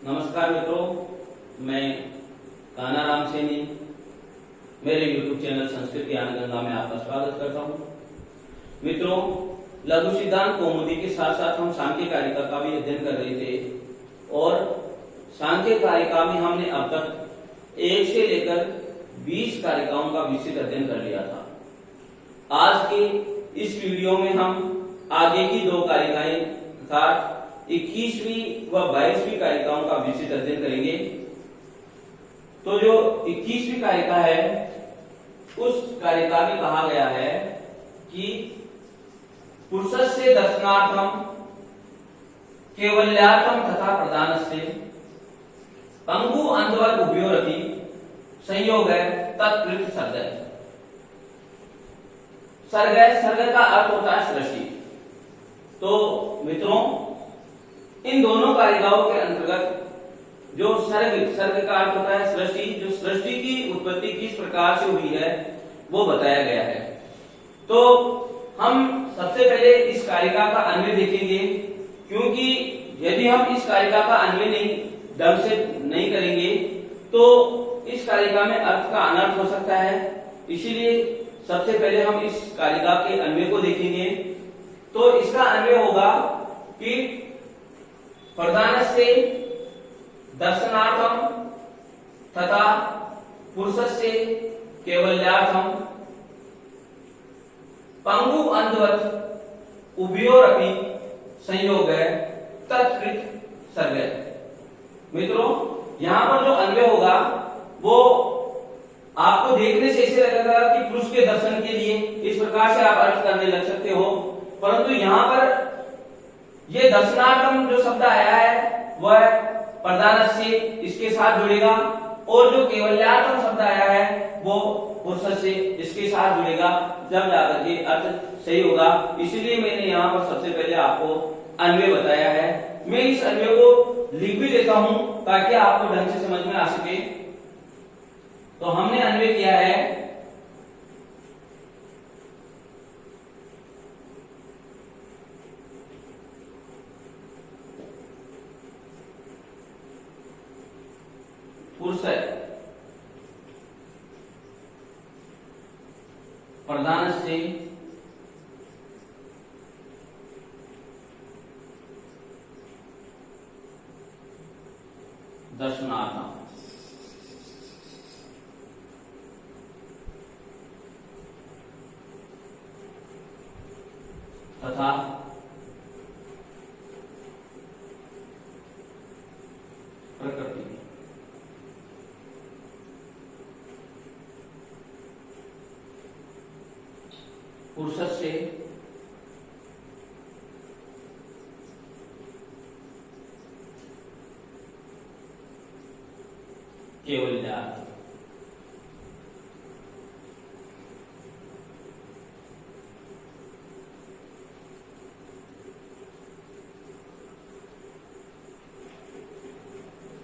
नमस्कार मित्रों, मैं कान्हा राम सैनी मेरे YouTube चैनल संस्कृत ज्ञान गंगा में आपका स्वागत करता हूं। मित्रों, लघु सिद्धांत कौमुदी के साथ साथ हम सांख्य कारिका का भी अध्ययन कर रहे थे और सांख्य कारिका में हमने अब तक 1 से लेकर 20 कारिकाओं का विस्तृत अध्ययन कर लिया था। आज के इस वीडियो में हम आगे की 2 कारिकाएं अर्थात 21वीं व 22वीं कारिकाओं का विस्तृत अध्ययन करेंगे। तो जो 21वीं कारिका है उस कारिका में कहा गया है कि पुरुषस्य दर्शनार्थम केवल्यार्थम तथा प्रधानस्य पंगु अंधवत उभयोरपि संयोग है तत्कृत सर्ग। सर्ग का अर्थ होता है सृष्टि। तो मित्रों, इन दोनों कारिकाओं के अंतर्गत जो सर्ग का अर्थ होता है सृष्टि, जो सृष्टि की उत्पत्ति किस प्रकार से हुई है वो बताया गया है। तो हम सबसे पहले इस कारिका का अन्वय देखेंगे, क्योंकि यदि हम इस कारिका का अन्वय नहीं ढंग से नहीं करेंगे तो इस कारिका में अर्थ का अनर्थ हो सकता है। इसीलिए सबसे पहले हम इस कारिका के अन्वय को देखेंगे। तो इसका अन्वय होगा कि प्रधानस्य दर्शनार्थम तथा पुरुषस्य केवल्यार्थम पंगु अंधवत उभयोरपि संयोग है तत्कृत सर्ग। मित्रों, यहां पर जो अन्वय होगा वो आपको देखने से ऐसे लगेगा कि पुरुष के दर्शन के लिए इस प्रकार से आप अर्थ करने लग सकते हो, परंतु यहां पर ये दर्शनार्थम जो शब्द आया है वह प्रधानस्य इसके साथ जुड़ेगा और जो केवल्यार्थम शब्द आया है वो पुरुषस्य इसके साथ जुड़ेगा, जब जाकर के अर्थ सही होगा। इसीलिए मैंने यहाँ पर सबसे पहले आपको अन्वय बताया है। मैं इस अन्वय को लिख भी देता हूं ताकि आपको ढंग से समझ में आ सके। तो हमने अन्वय किया है पुरुष प्रधानस्य दर्शनार्थम तथा प्रकृति पुरुषस्य केवल्यार्थम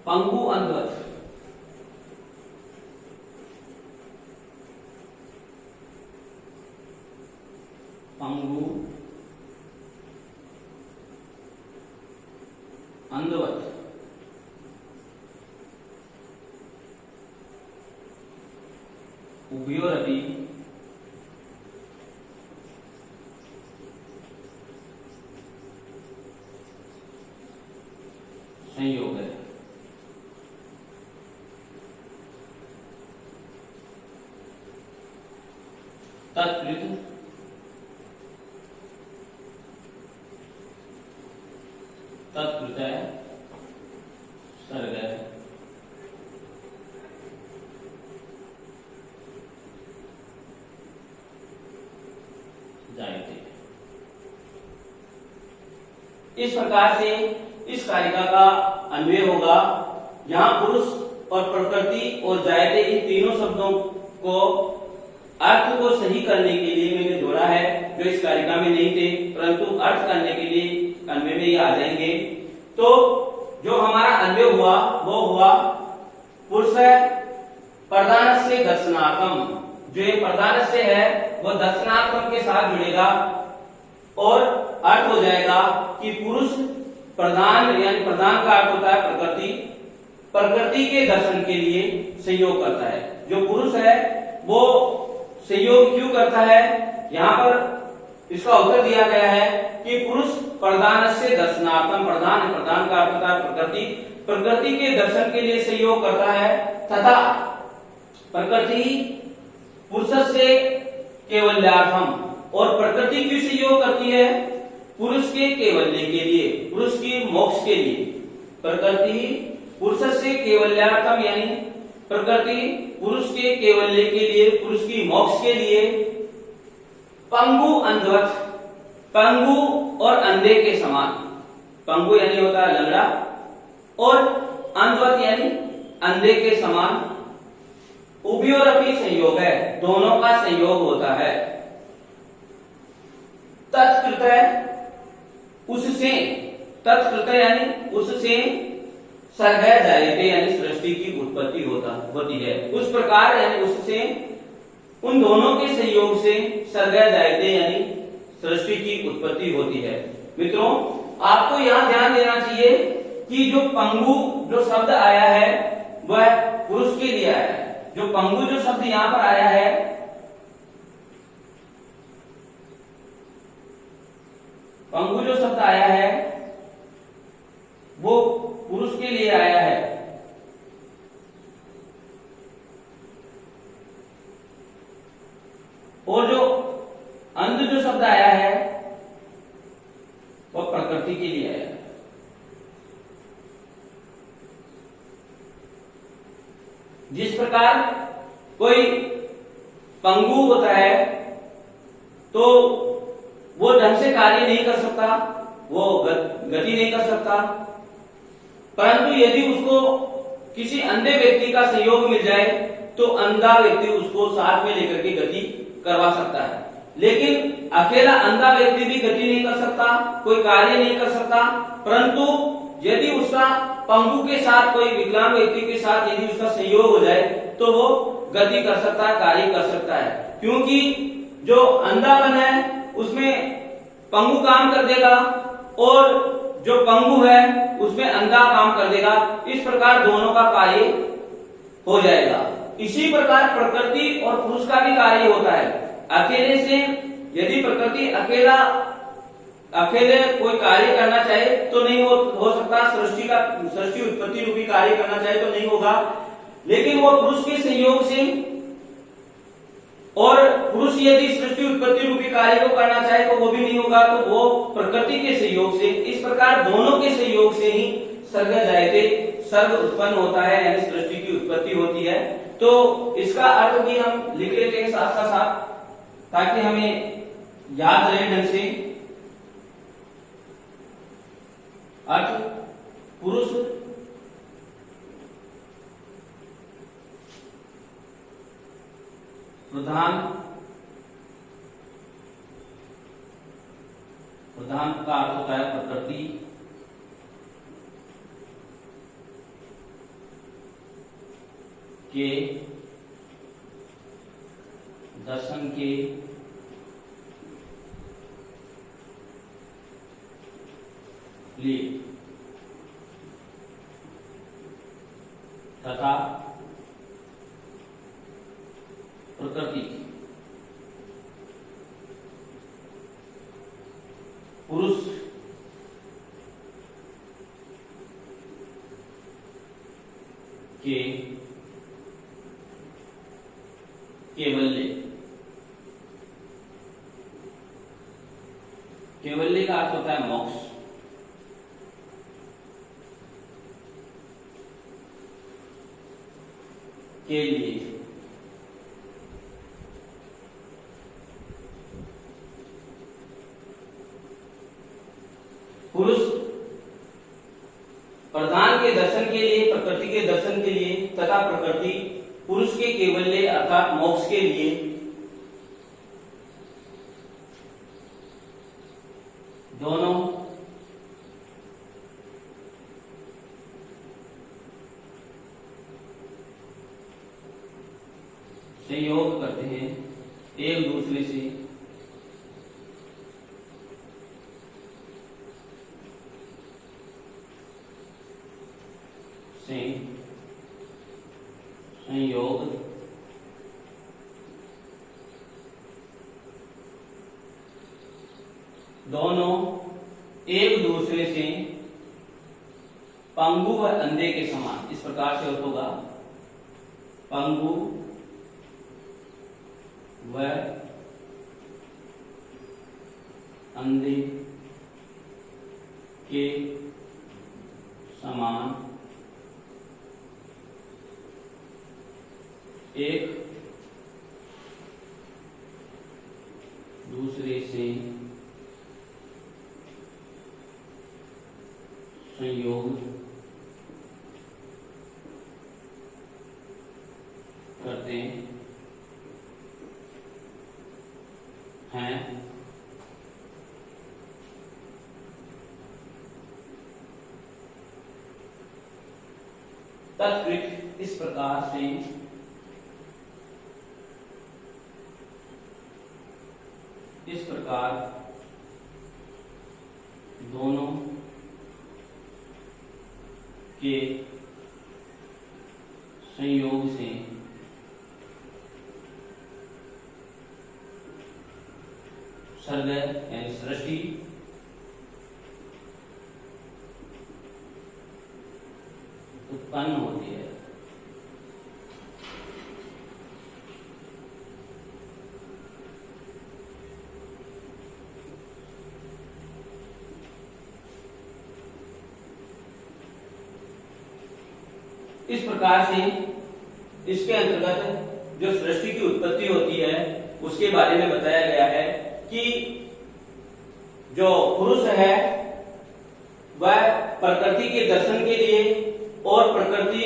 पंगु अंधवत पंगु अंधवत उभयोरपि संयोग है तत्कृत सर्ग जायते। इस प्रकार से इस कारिका का अन्वय होगा। यहाँ पुरुष और प्रकृति और जायते इन तीनों शब्दों को अर्थ को सही करने के लिए मैंने जोड़ा है, जो इस कारिका में नहीं थे, परंतु अर्थ करने के लिए अन्वय में ये आ जाएंगे। तो जो हमारा अन्वय हुआ वो हुआ पुरुष प्रधानस्य दर्शनार्थम। जो ये प्रधानस्य है वो दर्शनार्थम के साथ जुड़ेगा और अर्थ हो जाएगा कि पुरुष प्रधान, यानी प्रधान का अर्थ होता है प्रकृति, प्रकृति के दर्शन के लिए सहयोग करता है। जो पुरुष है वो सहयोग क्यों करता है? यहाँ पर इसका उत्तर दिया गया है कि पुरुष प्रधान से दर्शनार्थम, प्रधान का अर्थ होता है प्रकृति के दर्शन के लिए सहयोग करता है, तथा प्रकृति पुरुष से केवल्यार्थम, और प्रकृति क्यों सहयोग करती है? पुरुष के केवल्य के लिए, पुरुष की मोक्ष के लिए। प्रकृति पुरुष से केवल्यार्थम यानी प्रकृति पुरुष के केवल्य के लिए, पुरुष की मोक्ष के लिए पंगु अंधवत, पंगु और अंधे के समान, पंगु यानी होता है लंगड़ा, और अंधवत यानी अंधे के समान, उभयोरपि संयोग है, दोनों का संयोग होता है। तत्कृत उससे, तत्कृत यानी उससे सर्ग जायते यानी सृष्टि की उत्पत्ति होती है। उस प्रकार यानी उससे, उन दोनों के संयोग से सर्ग जायते यानी सृष्टि की उत्पत्ति होती है। मित्रों, आपको यहां ध्यान देना चाहिए कि जो पंगु जो शब्द आया है वह पुरुष के लिए आया है। जो पंगु जो शब्द यहां पर आया है पंगु जो शब्द आया है वो पुरुष के लिए आया है। और जो अंध जो शब्द आया है वो प्रकृति के लिए आया है। जिस प्रकार कोई पंगु होता है तो वो ढंग से कार्य नहीं कर सकता, वो गति नहीं कर सकता, परंतु यदि उसको किसी अंधे व्यक्ति का सहयोग मिल जाए तो अंधा व्यक्ति उसको साथ में लेकर के गति करवा सकता है। लेकिन अकेला अंधा व्यक्ति भी गति नहीं कर सकता, कोई कार्य नहीं कर सकता, परंतु यदि उसका पंगु के साथ, कोई विकलांग व्यक्ति के साथ यदि उसका सहयोग हो जाए तो वो गति कर सकता है, कार्य कर सकता है। क्योंकि जो अंधापन है उसमें पंगु काम कर देगा और जो पंगु है उसमें अंधा काम कर देगा। इस प्रकार दोनों का कार्य हो जाएगा। इसी प्रकार प्रकृति और पुरुष का भी कार्य होता है। अकेले से यदि प्रकृति अकेले कोई कार्य करना चाहे तो नहीं हो सकता, सृष्टि उत्पत्ति रूपी कार्य करना चाहे तो नहीं होगा, लेकिन वो पुरुष के सहयोग से, और पुरुष यदि सृष्टि उत्पत्ति रूपी कार्य को करना चाहे तो वो भी नहीं होगा, तो वो प्रकृति के सहयोग से। इस प्रकार दोनों के सहयोग से ही सर्ग जायते, सर्ग उत्पन्न होता है यानी सृष्टि की उत्पत्ति होती है। तो इसका अर्थ भी हम लिख लेते हैं साथ का साथ, ताकि हमें याद रहे ढंग से। अर्थ पुरुष प्रधान का अर्थ होता है प्रकृति के दर्शन के लिए तथा प्रकृति पुरुष के केवल्य का अर्थ होता है मोक्ष। के लिए पुरुष प्रधान के दर्शन के लिए, प्रकृति के दर्शन के लिए तथा प्रकृति पुरुष के केवल्य अर्थात मोक्ष के लिए दोनों सहयोग करते हैं एक दूसरे से। से संयोग दोनों एक दूसरे से पंगु व अंधे के समान, इस प्रकार से अर्थ होगा, पंगु व अंधे के समान एक दूसरे से संयोग करते हैं। तत्कृत इस प्रकार से दोनों के संयोग से सर्ग यानी सृष्टि उत्पन्न होती है। इस प्रकार से इसके अंतर्गत जो सृष्टि की उत्पत्ति होती है उसके बारे में बताया गया है कि जो पुरुष है वह प्रकृति के दर्शन के लिए और प्रकृति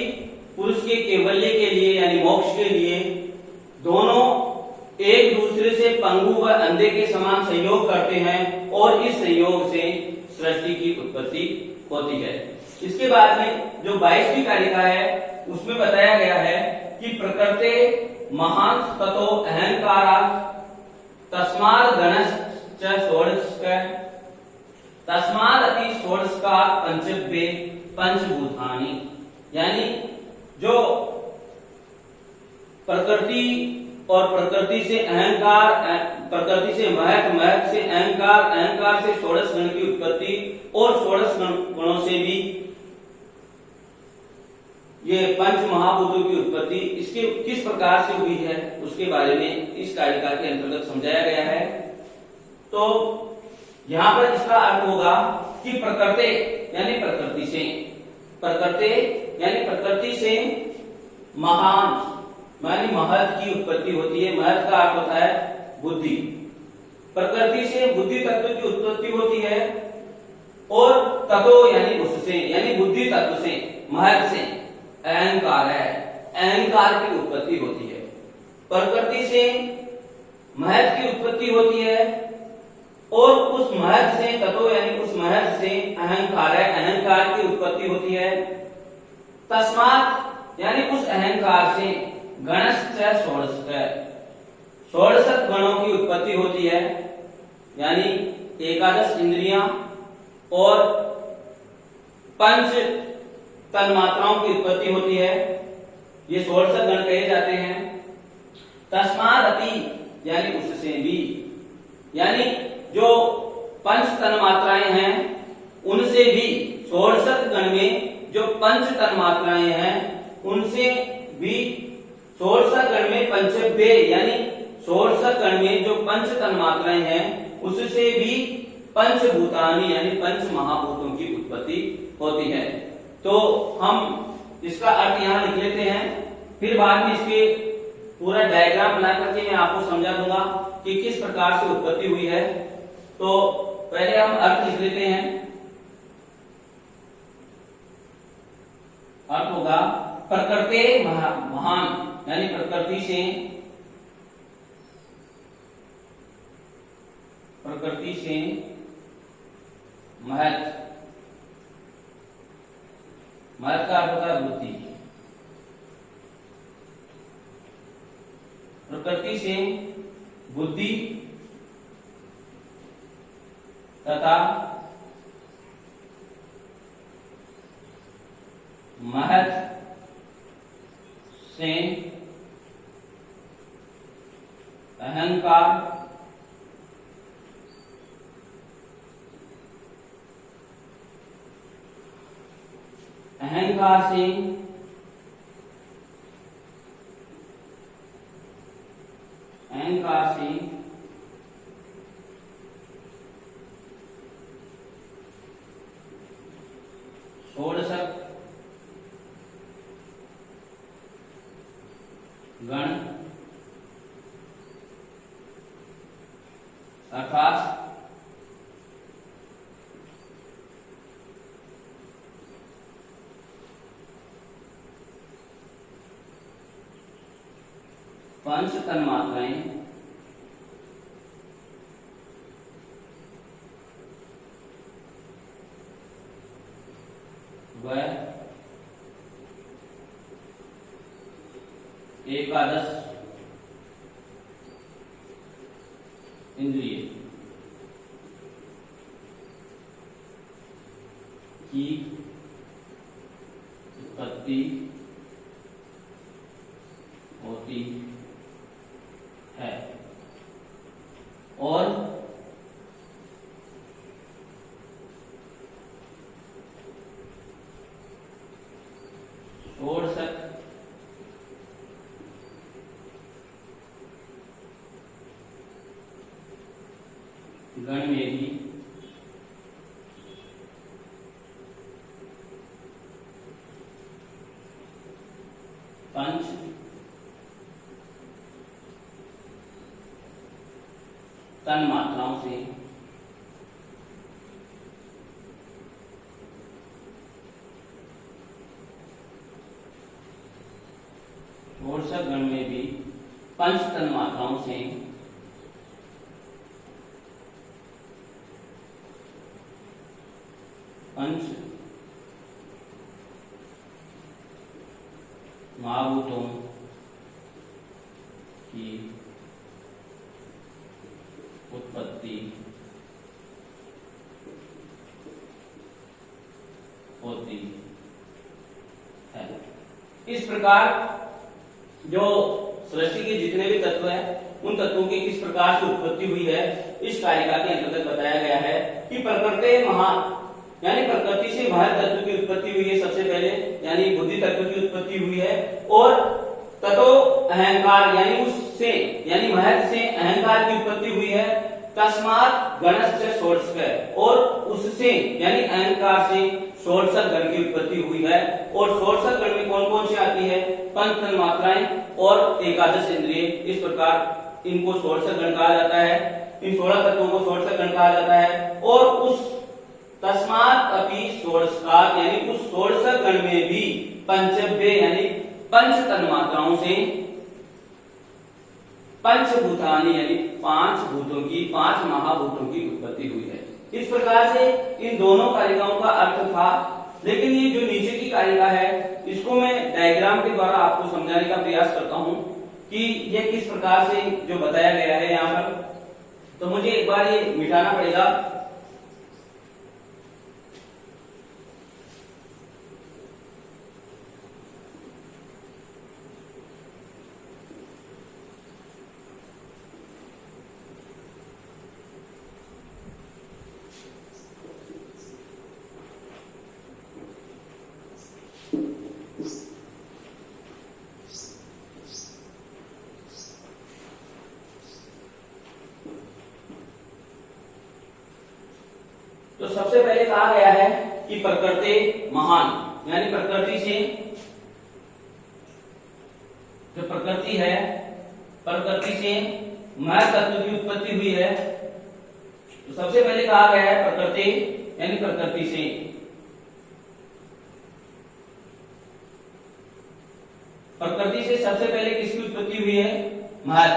पुरुष के कैवल्य के लिए यानी मोक्ष के लिए दोनों एक दूसरे से पंगु व अंधे के समान संयोग करते हैं और इस संयोग से सृष्टि की उत्पत्ति होती है। इसके बाद में जो 22वीं कारिका है उसमें बताया गया है कि प्रकृते महान ततो अहंकारा तस्माद गणश्च षोडशक तस्मादपि षोडशका पंचभ्ये पंचभूतानि, यानी जो प्रकृति और प्रकृति से अहंकार, प्रकृति से महत, महत से अहंकार, अहंकार से षोडश गण की उत्पत्ति और षोडश गणों से भी ये पंच महाभूतों की उत्पत्ति इसके किस प्रकार से हुई है उसके बारे में इस कारिका के अंतर्गत समझाया गया है। तो यहाँ पर इसका अर्थ होगा कि प्रकृति यानी प्रकृति से, प्रकृति यानी प्रकृति से महान मानी महत की उत्पत्ति होती है। महत का अर्थ होता है बुद्धि। प्रकृति से बुद्धि तत्व की उत्पत्ति होती है और तत्व यानी उससे यानी बुद्धि तत्व से महत से अहंकार है, अहंकार की उत्पत्ति होती है। प्रकृति से महत की उत्पत्ति होती है और उस महत से तत्व यानी उस महत से अहंकार है, अहंकार की उत्पत्ति होती है। तस्मात् यानी उस अहंकार से गणश्च षोडशक, षोडश गणों की उत्पत्ति होती है, यानी एकादश इंद्रियां और पंच तन्मात्राओं की उत्पत्ति होती है। ये षोडश गण कहे जाते हैं। तस्मादपि यानी उससे भी, यानी जो पंच तन्मात्राएं हैं उनसे भी, षोडश गण में जो पंच तन्मात्राएं हैं उनसे भी, षोडश गण में पंचभ्ये यानी षोडश गण में जो पंच तन्मात्राएं हैं उससे भी पंचभूतानि यानी पंच महाभूतों की उत्पत्ति होती है। तो हम इसका अर्थ यहाँ लिख लेते हैं, फिर बाद में इसके पूरा डायग्राम बना करके मैं आपको समझा दूंगा कि किस प्रकार से उत्पत्ति हुई है। तो पहले हम अर्थ लिख लेते हैं। अर्थ होगा प्रकृति महान यानी प्रकृति से, प्रकृति से महत, महत का अर्थ होता है बुद्धि। प्रकृति से बुद्धि तथा महत से अहंकार अहंकार से षोडशक गण अर्थात पंच तन्मात्राएं व एकादश इंद्रिय की उत्पत्ति होती है और षोडशक गण में भी पंच तन्मात्राओं से षोडशक गण में भी पंच तन्मात्राओं से पंच महाभूतों की उत्पत्ति होती है। इस प्रकार जो सृष्टि के जितने भी तत्व हैं उन तत्वों की किस प्रकार से उत्पत्ति हुई है इस कारिका के अंतर्गत बताया गया है कि प्रकृति महान यानी प्रकृति से महत तत्व की उत्पत्ति हुई है सबसे पहले, यानी बुद्धि तत्व की उत्पत्ति हुई है और ततो अहंकार यानी उससे यानी महत से अहंकार की उत्पत्ति हुई है। तस्मात् गणस्य षोडशक और उससे यानी अहंकार से षोडशक गण की उत्पत्ति हुई है। और षोडशक गण में कौन कौन सी आती है? पंच तन्मात्राएं और एकादश इंद्रिय। इस प्रकार इनको षोडशक गण कहा जाता है। इन 16 तत्वों को षोडशक गण कहा जाता है। और उस तस्मात् अपि षोडशात् यानी उस षोडशक गण में भी पंचभ्य यानी पंच तन्मात्राओं से पंचभूतानि यानी 5 भूतों की 5 महाभूतों की उत्पत्ति हुई है। इस प्रकार से इन दोनों कारिकाओं का अर्थ था। लेकिन ये जो नीचे की कारिका है इसको मैं डायग्राम के द्वारा आपको समझाने का प्रयास करता हूं कि यह किस प्रकार से जो बताया गया है यहाँ पर। तो मुझे एक बार ये मिटाना पड़ेगा। तो सबसे पहले कहा गया है कि प्रकृति महान यानी प्रकृति से जो प्रकृति है प्रकृति से महत तत्व की उत्पत्ति हुई है। तो सबसे पहले कहा गया है प्रकृति यानी प्रकृति से सबसे पहले किसकी उत्पत्ति हुई है? महत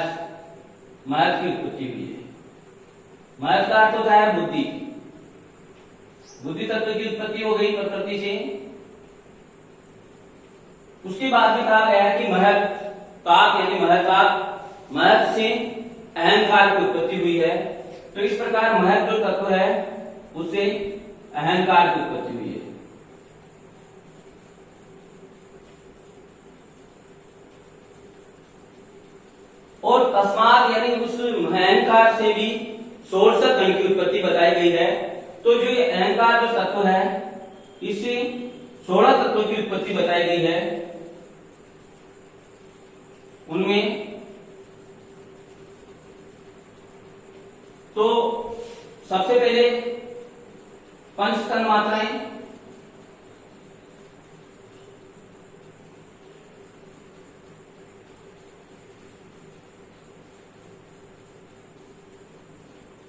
की उत्पत्ति हुई है। महत का अर्थ होता है बुद्धि। बुद्धि तत्व की उत्पत्ति हो गई प्रकृति से। उसके बाद में कहा गया है कि महत यानी महत से अहंकार की उत्पत्ति हुई है। तो इस प्रकार महत जो तत्व है उससे अहंकार की उत्पत्ति हुई है। अहंकार से भी षोडशक गण की उत्पत्ति बताई गई है। तो जो ये अहंकार जो तत्व है, इससे 16 तत्वों की उत्पत्ति बताई गई है। उनमें तो सबसे पहले पंच तन्मात्राएं,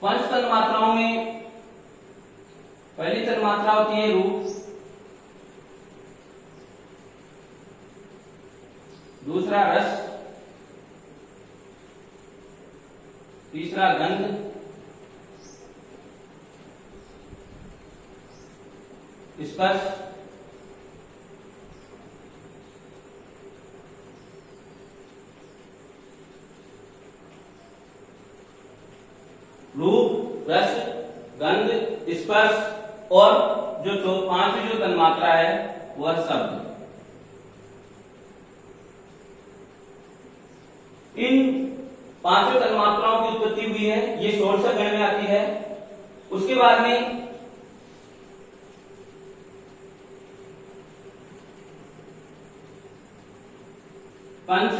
पंच तन्मात्राओं में पहली तन्मात्रा होती है रूप, दूसरा रस, तीसरा गंध, स्पर्श, रूप, रस, गंध, स्पर्श और जो पांचवी जो तन्मात्रा है वह शब्द। इन पांचों तन्मात्राओं की उत्पत्ति हुई है, ये षोडशक गण में आती है। उसके बाद में पंच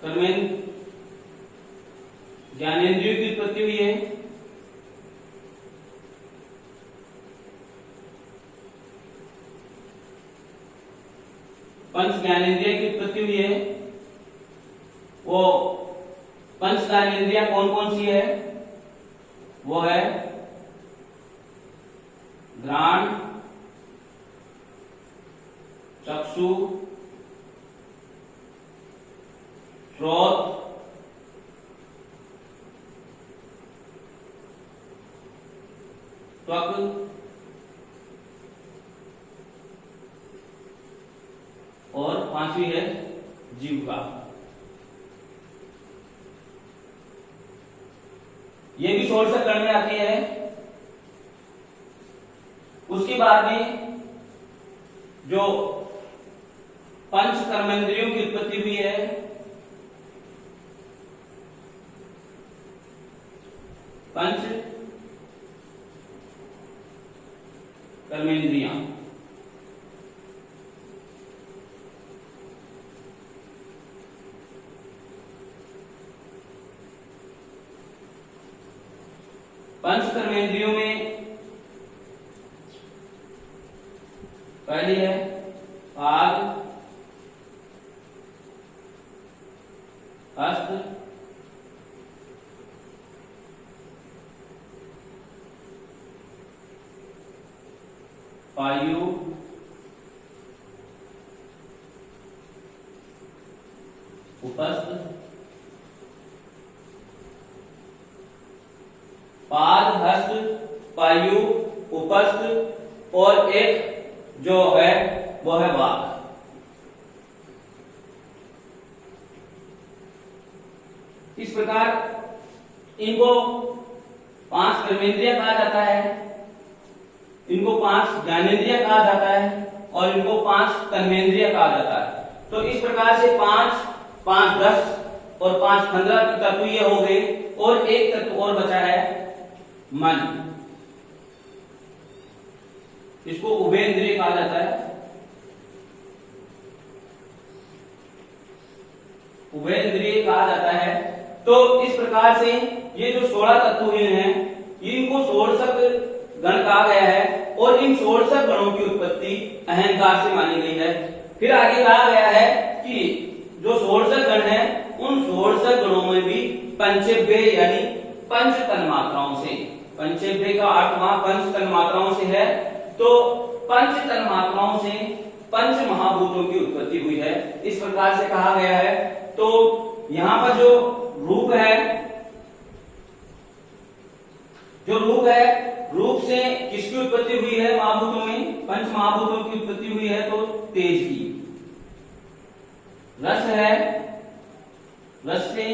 कर्मेंद्र ज्ञानेंद्रियों की उत्पत्ति हुई है। पंच ज्ञानेंद्रिय की उत्पत्ति हुई है। वो पंच ज्ञानेंद्रिया कौन कौन सी है? वो है घ्राण, चक्षु, श्रोत, त्वक, और पांचवी है जीविका। ये भी षोडशक गण में आती है। उसके बाद में जो पंच कर्मेंद्रियों की उत्पत्ति हुई है, पंच कर्मेंद्रियां, पंच कर्मेंद्रियों में पहली है पाद, हस्त, पायु, उपस्थ। पाद, हस्त, पायु, उपस्थ और एक जो है वो है वाक। इस प्रकार इनको पांच कर्मेंद्रिय कहा जाता है, इनको पांच ज्ञानेंद्रिय कहा जाता है और इनको पांच तन्मेंद्रिय कहा जाता है। तो इस प्रकार से 5, 5, 10 और 5, 15 तत्व ये हो गए और एक तत्व और बचा है मन। इसको उभयेंद्रिय कहा जाता है। उभयेंद्रिय कहा जाता है। तो इस प्रकार से ये जो 16 तत्व हुए हैं, इनको षोडशक गण कहा गया है और इन षोडशक गणों की उत्पत्ति अहंकार से मानी गई है। फिर आगे कहा गया है कि जो षोडशक गण है, उन षोडशक गणों में भी पंचेभ्य यानी पंच तन्मात्राओं से, पंचेभ्य का अर्थ वहां पंच तन्मात्राओं से है। तो पंच तन्मात्राओं से पंच महाभूतों की उत्पत्ति हुई है, इस प्रकार से कहा गया है। तो यहां पर जो रूप है, रूप से किसकी उत्पत्ति हुई है? महाभूतों में पंच महाभूतों की उत्पत्ति हुई है, तो तेज की। रस है, रस से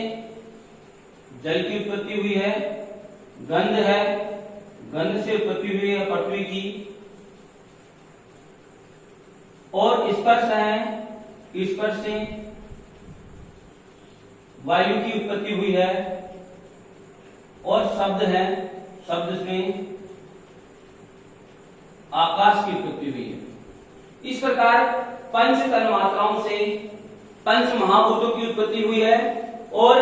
जल की उत्पत्ति हुई है। गंध है, गंध से उत्पत्ति हुई है पृथ्वी की। और स्पर्श है, स्पर्श से वायु की उत्पत्ति हुई है और शब्द है, शब्द में आकाश की उत्पत्ति हुई है। इस प्रकार पंच तन्मात्राओं से पंच महाभूतों की उत्पत्ति हुई है। और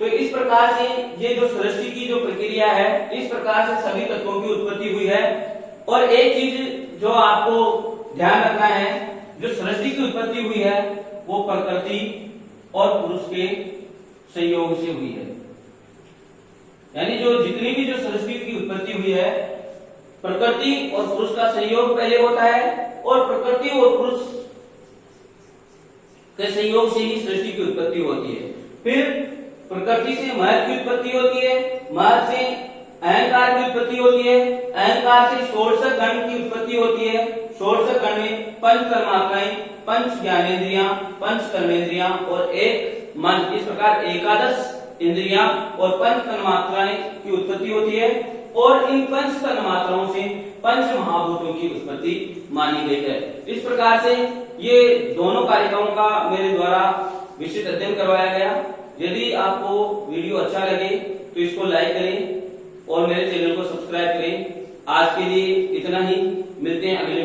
तो इस प्रकार से ये जो सृष्टि की जो प्रक्रिया है, इस प्रकार से सभी तत्वों की उत्पत्ति हुई है। और एक चीज जो आपको ध्यान रखना है, जो सृष्टि की उत्पत्ति हुई है वो प्रकृति और पुरुष के संयोग से हुई है। यानी जो जितनी भी जो सृष्टि की उत्पत्ति हुई है, प्रकृति और पुरुष का संयोग पहले होता है और प्रकृति और पुरुष के संयोग से ही सृष्टि की उत्पत्ति होती है। फिर प्रकृति से महत की उत्पत्ति होती है, महत से अहंकार की उत्पत्ति होती है, अहंकार से षोडश गण की उत्पत्ति होती है, षोडश गण में पंच तन्मात्राएं, पंच ज्ञानेंद्रियां, पंच कर्मेंद्रियां और एक मन, इस प्रकार एकादश इंद्रियां और पंच तन्मात्राएं की उत्पत्ति होती है। और इन पंच तन्मात्राओं से पंच महाभूतों की उत्पत्ति मानी गई है। इस प्रकार से ये दोनों कारिकाओं का मेरे द्वारा विस्तृत अध्ययन करवाया गया। यदि आपको वीडियो अच्छा लगे तो इसको लाइक करें और मेरे चैनल को सब्सक्राइब करें। आज के लिए इतना ही, मिलते हैं अगले